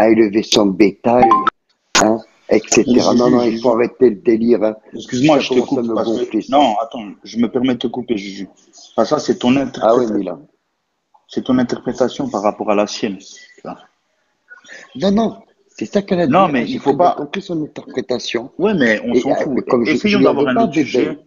à élever son bétail, hein, etc. Non, non, il faut arrêter le délire. Hein. Excuse-moi, Ça je te commence à coupe me parce que. gonfler, ça. Non, attends, je me permets de te couper, Juju. Enfin, ça, c'est ton Ah ouais, Mila. interprétation. C'est ton interprétation par rapport à la sienne. Tu vois. Non, non, c'est ça qu'elle a Non, dit. mais Hein, il j'ai faut très bien pas. compris son interprétation. Ouais, mais on s'en Mais fout. comme je Essayons lui en d'avoir veux un pas, autre sujet. bébé.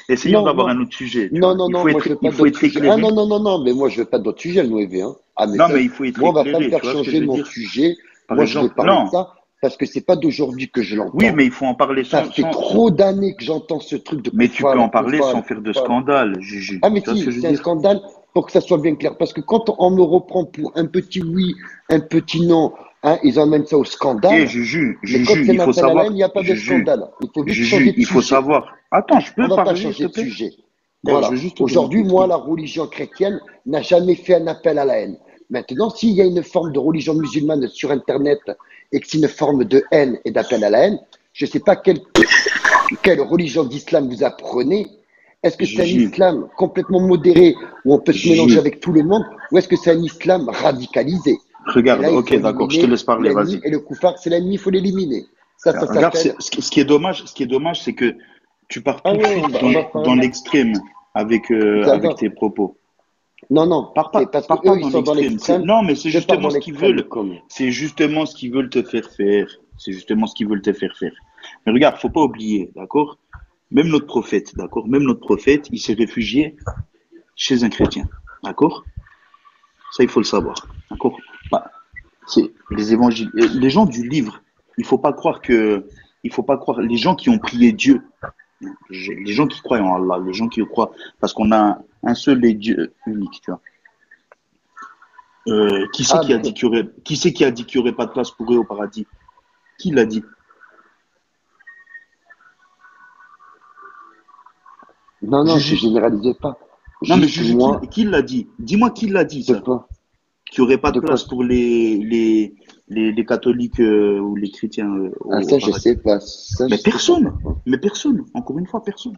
Essayons Non, d'avoir non, un autre sujet, tu non, vois. non, non, moi je veux Il pas faut d'autres être sujets. Ah éclairé. non, non, non, non, mais moi je veux pas d'autres sujets, le Noévé, hein. Ah, mais Non, ça, mais il faut être moi on va pas me éclairé, faire tu vois ce que je changer veux mon dire? sujet. Par Moi je vais exemple, parler de non. ça parce que c'est pas d'aujourd'hui que je Oui, l'entends. mais il faut en parler Ça fait trop d'années que j'entends ce truc de mais tu peux Koufal, en parler sans Koufal, faire de Koufal. scandale, Juju. Ah, mais Tu vois ce que si, je veux c'est un dire? scandale pour que ça soit bien clair. Parce que quand on me reprend pour un petit oui, un petit non, hein, ils emmènent ça au Eh, scandale. Juju, Mais quand Juju, c'est il un faut appel à la haine, savoir, il n'y a pas de Juju, scandale. Il faut vite changer Juju, de il faut sujet. savoir. Attends, je On peux va pas parler, changer s'il de te plaît? sujet. Eh, je veux Voilà. juste te donner Aujourd'hui, ton moi, truc. la religion chrétienne n'a jamais fait un appel à la haine. Maintenant, s'il y a une forme de religion musulmane sur Internet et que c'est une forme de haine et d'appel à la haine, je ne sais pas quelle religion d'islam vous apprenez. Est-ce que c'est un Juju, islam complètement modéré où on peut se mélanger Juju, avec tout le monde ou est-ce que c'est un islam radicalisé? Et regarde, là, il ok, faut d'accord, je te éliminer laisse parler, l'ennemi vas-y. et le koufar, c'est l'ennemi, il faut l'éliminer. Ça Regarde, s'appelle. ce qui est dommage, c'est que tu pars Ah tout de ouais, suite on va dans parler. l'extrême avec J'adore. tes propos. Non, non, c'est parce que Pars pas eux, ils dans sont dans l'extrême. l'extrême. Non, mais c'est Je pars justement dans ce qu'ils l'extrême veulent. comme. C'est justement ce qu'ils veulent te faire faire. C'est justement ce qu'ils veulent te faire faire. Mais regarde, faut pas oublier, d'accord? Même notre prophète, d'accord? Même notre prophète, il s'est réfugié chez un chrétien, d'accord? Ça, il faut le savoir, d'accord? Bah, c'est les évangiles, les gens du livre. Il faut pas croire les gens qui ont prié Dieu, les gens qui croient en Allah, les gens qui croient, parce qu'on a un seul et Dieu unique, tu vois. Qui c'est Ah, qui a dit qui c'est qui a dit qu'il y aurait pas de place pour eux au paradis? Qui l'a dit? non, non, je Juju. généralisais pas. Non, mais Juste Juju, moi, qui l'a dit? Dis-moi qui l'a dit de ça? quoi? Qu'il n'y aurait pas de De quoi? place pour les catholiques ou les chrétiens Ah, au ça, je paradis. sais pas. Ça, Mais je sais pas personne. pourquoi. Mais personne. Encore une fois, personne.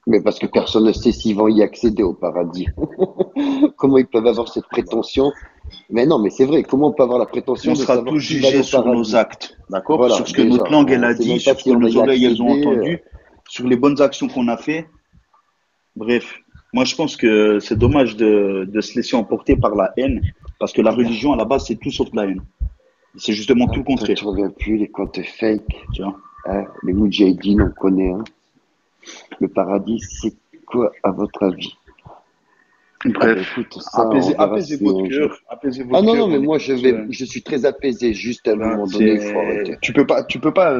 Mais parce que D'accord? personne ne sait s'ils vont y accéder au paradis. Comment ils peuvent avoir cette prétention? Mais non, mais c'est vrai. Comment on peut avoir la On prétention de sera tous savoir qui va aller jugés au sur nos paradis? actes. D'accord? Voilà, Sur ce que déjà. notre langue, elle On a sait dit, même pas sur ce si que on va nos y oreilles, elles ont accéder. entendu, sur les bonnes actions qu'on a fait. Bref. Moi, je pense que c'est dommage de se laisser emporter par la haine. Parce que la religion, à la base, c'est tout sauf la haine. C'est justement Ah, tout le toi, tu contraire. reviens plus les comptes fake. Tu vois? Hein, les Moudjahidines, on connaît. Hein. Le paradis, c'est quoi à votre avis? Ah ben Bref. écoute, ça, on verra Apaisez si votre un jour. cœur. Apaisez Ah votre non, cœur. non, mais On est moi tous. je suis très apaisé. Juste à un Tu vois, moment donné, il faut arrêter. tu peux pas,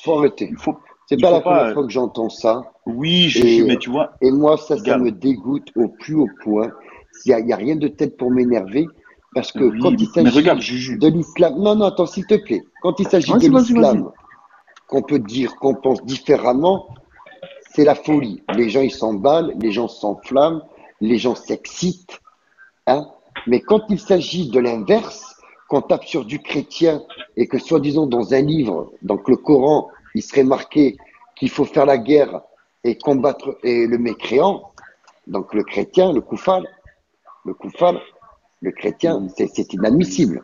Faut arrêter. il faut, C'est il pas faut la pas, première fois que j'entends ça. oui, Juju, Et, mais tu vois, et moi, ça regarde, me dégoûte au plus haut point. Il y a rien de tel pour m'énerver. Parce que oui, quand il mais regarde, s'agit Juju. de l'islam, non, non, attends, s'il te plaît. Quand il s'agit de Vas-y, vas-y, vas-y. l'islam, qu'on peut dire qu'on pense différemment, c'est la folie. Les gens, ils s'emballent, les gens s'enflamment, les gens s'excitent. Hein. Mais quand il s'agit de l'inverse, qu'on tape sur du chrétien et que soi-disant dans un livre, donc le Coran, il serait marqué qu'il faut faire la guerre et combattre le mécréant, donc le chrétien, le koufal, le chrétien, c'est inadmissible.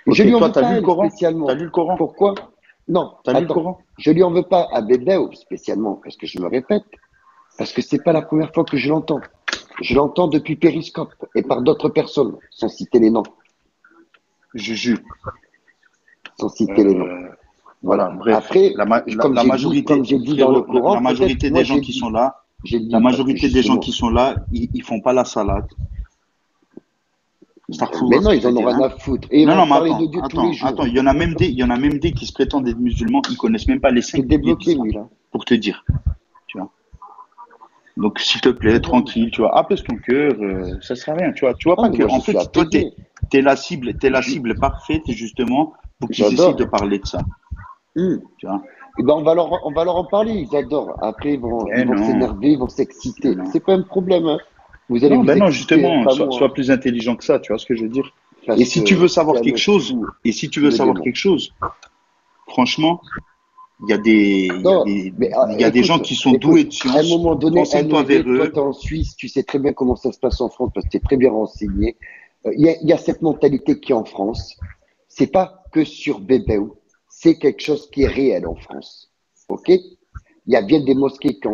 Je lui Ok, en toi, veux t'as pas lu à le elle Coran? T'as spécialement. lu le Coran? Pourquoi? Non, T'as lu le attends, Coran? je lui en veux pas à Bébéo spécialement, parce que je me répète, parce que c'est pas la première fois que je l'entends. Je l'entends depuis Périscope et par d'autres personnes, sans citer les noms. Juju. Sans citer les noms. Euh, Voilà. voilà, bref, Après, la comme majorité, j'ai dit dans le frérot, la Coran, peut-être majorité moi des gens j'ai qui dit, sont là, j'ai la dit parce que majorité des gens justement, qui sont là, ils font pas la salade. mais Astaghfirullah, non, ce que ils je veux en ont dire, rien hein. à foutre et ils Non, vont non, mais parler de Dieu tous les attends, jours. il y en a même des qui se prétendent être musulmans, ils connaissent même pas les T'es cinq piliers débloqué, d'islam, Mila. pour te dire, tu vois. Donc, s'il te C'est plaît, bon, Mila. tranquille, tu vois, apaise ton cœur, ça sert à rien, tu vois. Tu vois Ah, pas mais que, moi je en suis fait, toi, apaisé. t'es la Je- cible parfaite, justement, pour qu'ils essayent de J'adore. parler de ça, Hmm. tu vois. Eh ben, on va leur en parler, ils adorent. Après, ils Mais vont non, s'énerver, ils vont mais s'exciter. non. C'est pas un problème, hein. Vous allez Non, vous ben non, exciter, hein, justement, pas moi. sois plus intelligent que ça, tu vois ce que je veux dire. Et Parce si tu que veux c'est savoir un quelque chose, fou et si tu veux de savoir démons. quelque chose, franchement, Non, mais il y a des gens écoute, qui sont doués écoute, de à un science. moment donné, un Renseigne-toi vers OEV, toi, eux. tu es en Suisse, tu sais très bien comment ça se passe en France parce que tu es très bien renseigné. Il y a cette mentalité qui est en France. C'est pas que sur Bébéou. C'est quelque chose qui est réel en France. OK? Il y a bien des mosquées qui ont